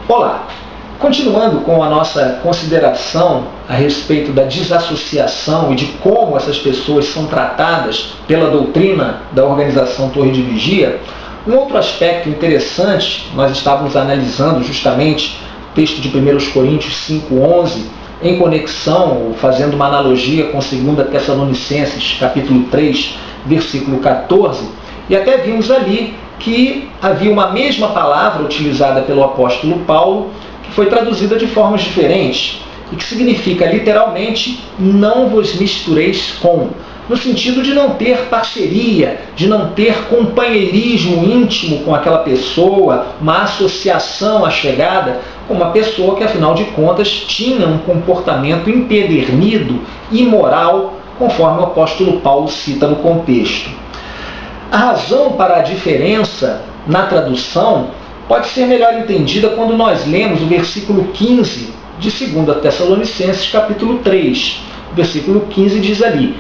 Olá! Continuando com a nossa consideração a respeito da desassociação e de como essas pessoas são tratadas pela doutrina da organização Torre de Vigia, um outro aspecto interessante, nós estávamos analisando justamente o texto de 1 Coríntios 5:11, em conexão, fazendo uma analogia com 2 Tessalonicenses, capítulo 3, versículo 14, e até vimos ali que havia uma mesma palavra utilizada pelo apóstolo Paulo, que foi traduzida de formas diferentes, e que significa literalmente, não vos mistureis com, no sentido de não ter parceria, de não ter companheirismo íntimo com aquela pessoa, uma associação achegada com uma pessoa que, afinal de contas, tinha um comportamento empedernido, imoral, conforme o apóstolo Paulo cita no contexto. A razão para a diferença na tradução pode ser melhor entendida quando nós lemos o versículo 15 de 2 Tessalonicenses, capítulo 3. O versículo 15 diz ali: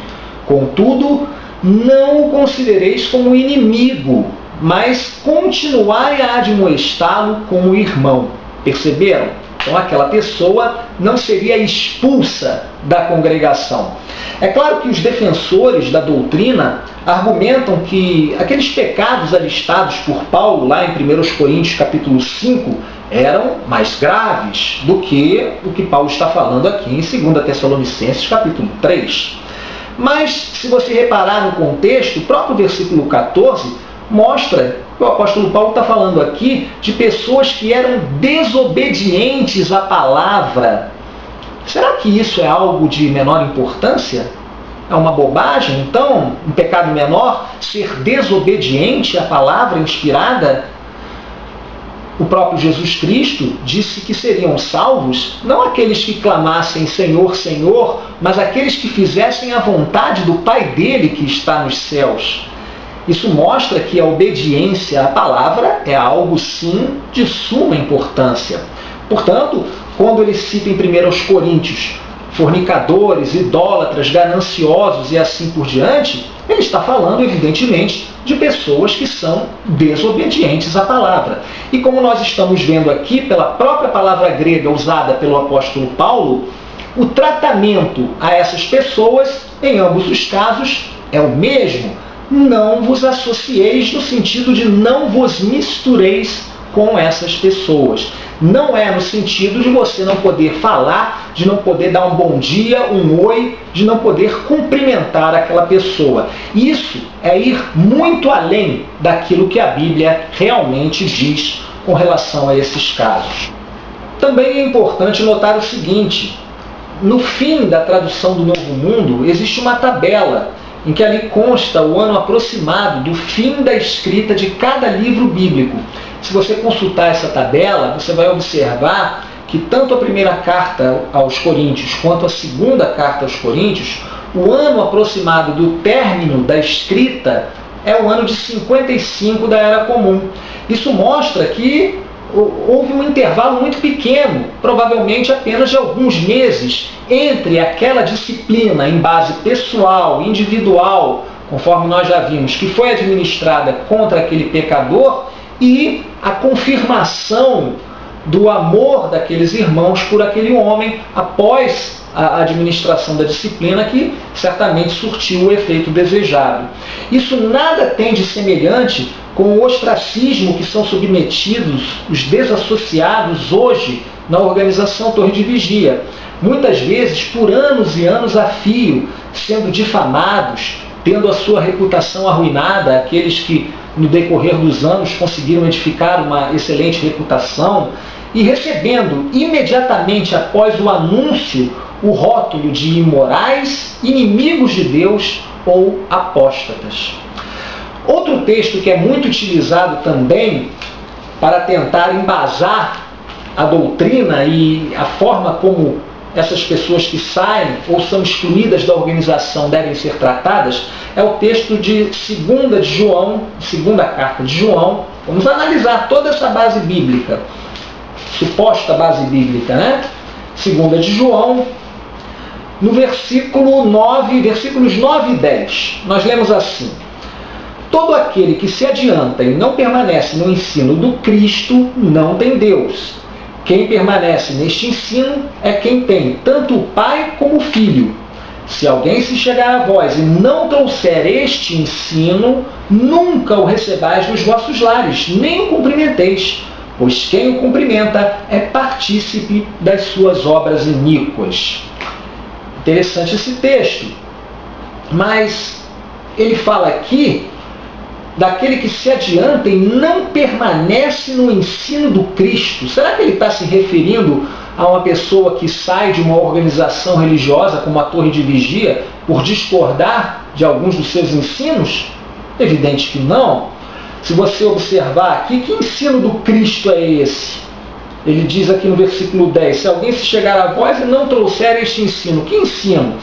contudo, não o considereis como inimigo, mas continuai a admoestá-lo como irmão. Perceberam? Então aquela pessoa não seria expulsa da congregação. É claro que os defensores da doutrina argumentam que aqueles pecados alistados por Paulo lá em 1 Coríntios capítulo 5 eram mais graves do que o que Paulo está falando aqui em 2 Tessalonicenses capítulo 3. Mas, se você reparar no contexto, o próprio versículo 14 mostra que o apóstolo Paulo está falando aqui de pessoas que eram desobedientes à palavra. Será que isso é algo de menor importância? É uma bobagem, então, um pecado menor, ser desobediente à palavra inspirada? O próprio Jesus Cristo disse que seriam salvos não aqueles que clamassem Senhor, Senhor, mas aqueles que fizessem a vontade do Pai dele que está nos céus. Isso mostra que a obediência à palavra é algo, sim, de suma importância. Portanto, quando ele cita em 1 Coríntios fornicadores, idólatras, gananciosos e assim por diante, ele está falando, evidentemente, de pessoas que são desobedientes à palavra. E como nós estamos vendo aqui, pela própria palavra grega usada pelo apóstolo Paulo, o tratamento a essas pessoas, em ambos os casos, é o mesmo. Não vos associeis no sentido de não vos mistureis com essas pessoas. Não é no sentido de você não poder falar, de não poder dar um bom dia, um oi, de não poder cumprimentar aquela pessoa. Isso é ir muito além daquilo que a Bíblia realmente diz com relação a esses casos. Também é importante notar o seguinte: no fim da tradução do Novo Mundo, existe uma tabela em que ali consta o ano aproximado do fim da escrita de cada livro bíblico. Se você consultar essa tabela, você vai observar que tanto a primeira carta aos Coríntios quanto a segunda carta aos Coríntios, o ano aproximado do término da escrita é o ano de 55 da Era Comum. Isso mostra que houve um intervalo muito pequeno, provavelmente apenas de alguns meses, entre aquela disciplina em base pessoal, individual, conforme nós já vimos, que foi administrada contra aquele pecador, e a confirmação do amor daqueles irmãos por aquele homem após a administração da disciplina, que certamente surtiu o efeito desejado. Isso nada tem de semelhante com o ostracismo que são submetidos os desassociados hoje na organização Torre de Vigia. Muitas vezes, por anos e anos a fio, sendo difamados, tendo a sua reputação arruinada, aqueles que no decorrer dos anos conseguiram edificar uma excelente reputação, e recebendo imediatamente após o anúncio o rótulo de imorais, inimigos de Deus ou apóstatas. Outro texto que é muito utilizado também para tentar embasar a doutrina e a forma como essas pessoas que saem ou são excluídas da organização devem ser tratadas, é o texto de 2 de João, segunda carta de João. Vamos analisar toda essa base bíblica, suposta base bíblica, né? 2 de João, no versículo 9, versículos 9 e 10, nós lemos assim: todo aquele que se adianta e não permanece no ensino do Cristo não tem Deus. Quem permanece neste ensino é quem tem tanto o Pai como o Filho. Se alguém se chegar a vós e não trouxer este ensino, nunca o recebais nos vossos lares, nem o cumprimenteis, pois quem o cumprimenta é partícipe das suas obras iníquas. Interessante esse texto, mas ele fala aqui daquele que se adianta e não permanece no ensino do Cristo. Será que ele está se referindo a uma pessoa que sai de uma organização religiosa, como a Torre de Vigia, por discordar de alguns dos seus ensinos? Evidente que não. Se você observar aqui, que ensino do Cristo é esse? Ele diz aqui no versículo 10, se alguém se chegar a vós e não trouxer este ensino. Que ensino?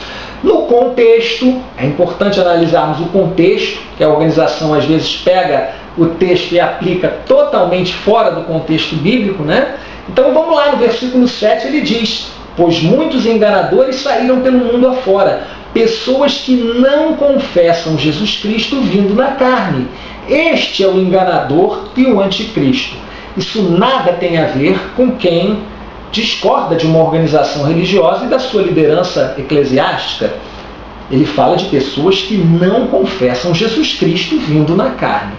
No contexto, é importante analisarmos o contexto, que a organização às vezes pega o texto e aplica totalmente fora do contexto bíblico, né? Então vamos lá, no versículo 7 ele diz, pois muitos enganadores saíram pelo mundo afora, pessoas que não confessam Jesus Cristo vindo na carne. Este é o enganador e o anticristo. Isso nada tem a ver com quem discorda de uma organização religiosa e da sua liderança eclesiástica. Ele fala de pessoas que não confessam Jesus Cristo vindo na carne.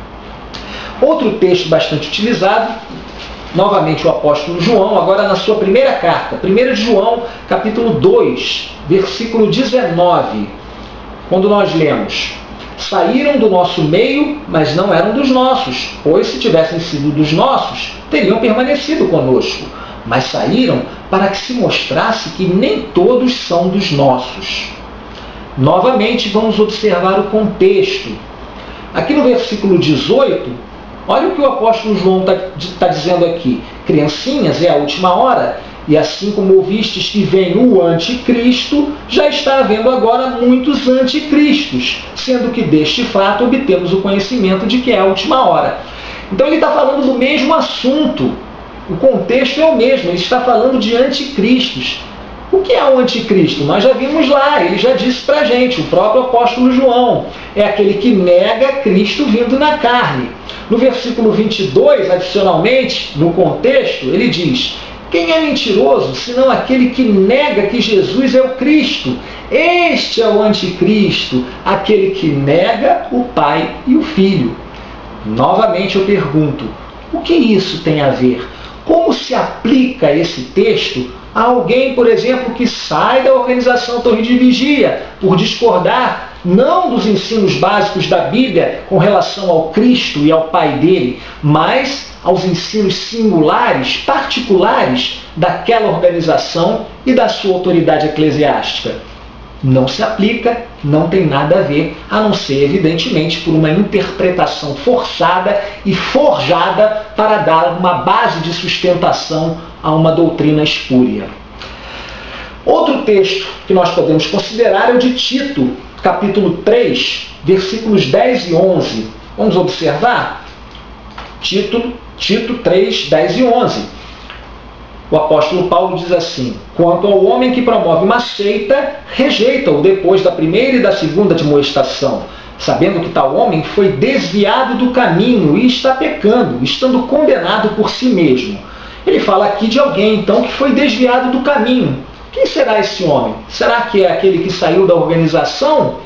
Outro texto bastante utilizado, novamente o apóstolo João, agora na sua primeira carta, 1 de João, capítulo 2, versículo 19, quando nós lemos, saíram do nosso meio, mas não eram dos nossos, pois se tivessem sido dos nossos, teriam permanecido conosco. Mas saíram para que se mostrasse que nem todos são dos nossos. Novamente, vamos observar o contexto. Aqui no versículo 18, olha o que o apóstolo João está dizendo aqui. Criancinhas, é a última hora, e assim como ouvistes que vem o anticristo, já está havendo agora muitos anticristos, sendo que deste fato obtemos o conhecimento de que é a última hora. Então ele está falando do mesmo assunto. O contexto é o mesmo, ele está falando de anticristos. O que é o anticristo? Nós já vimos lá, ele já disse para a gente, o próprio apóstolo João. É aquele que nega Cristo vindo na carne. No versículo 22, adicionalmente, no contexto, ele diz, quem é mentiroso, senão aquele que nega que Jesus é o Cristo? Este é o anticristo, aquele que nega o Pai e o Filho. Novamente eu pergunto, o que isso tem a ver? Como se aplica esse texto a alguém, por exemplo, que sai da organização Torre de Vigia por discordar não dos ensinos básicos da Bíblia com relação ao Cristo e ao Pai dele, mas aos ensinos singulares, particulares daquela organização e da sua autoridade eclesiástica? Não se aplica, não tem nada a ver, a não ser, evidentemente, por uma interpretação forçada e forjada para dar uma base de sustentação a uma doutrina espúria. Outro texto que nós podemos considerar é o de Tito, capítulo 3, versículos 10 e 11. Vamos observar? Tito 3, 10 e 11. O apóstolo Paulo diz assim, quanto ao homem que promove uma seita, rejeita-o depois da primeira e da segunda admoestação, sabendo que tal homem foi desviado do caminho e está pecando, estando condenado por si mesmo. Ele fala aqui de alguém, então, que foi desviado do caminho. Quem será esse homem? Será que é aquele que saiu da organização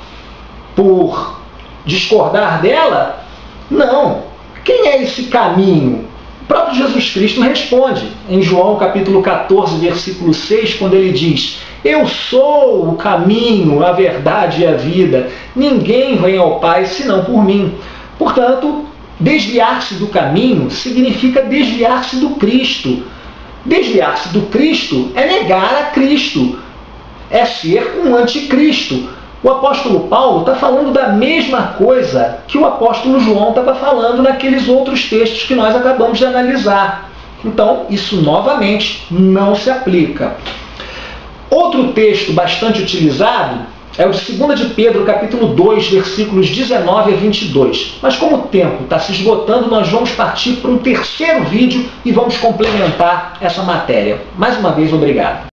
por discordar dela? Não. Quem é esse caminho? O próprio Jesus Cristo responde em João capítulo 14, versículo 6, quando ele diz, eu sou o caminho, a verdade e a vida. Ninguém vem ao Pai senão por mim. Portanto, desviar-se do caminho significa desviar-se do Cristo. Desviar-se do Cristo é negar a Cristo, é ser um anticristo. O apóstolo Paulo está falando da mesma coisa que o apóstolo João estava falando naqueles outros textos que nós acabamos de analisar. Então, isso novamente não se aplica. Outro texto bastante utilizado é o de 2 de Pedro, capítulo 2, versículos 19 a 22. Mas como o tempo está se esgotando, nós vamos partir para um terceiro vídeo e vamos complementar essa matéria. Mais uma vez, obrigado.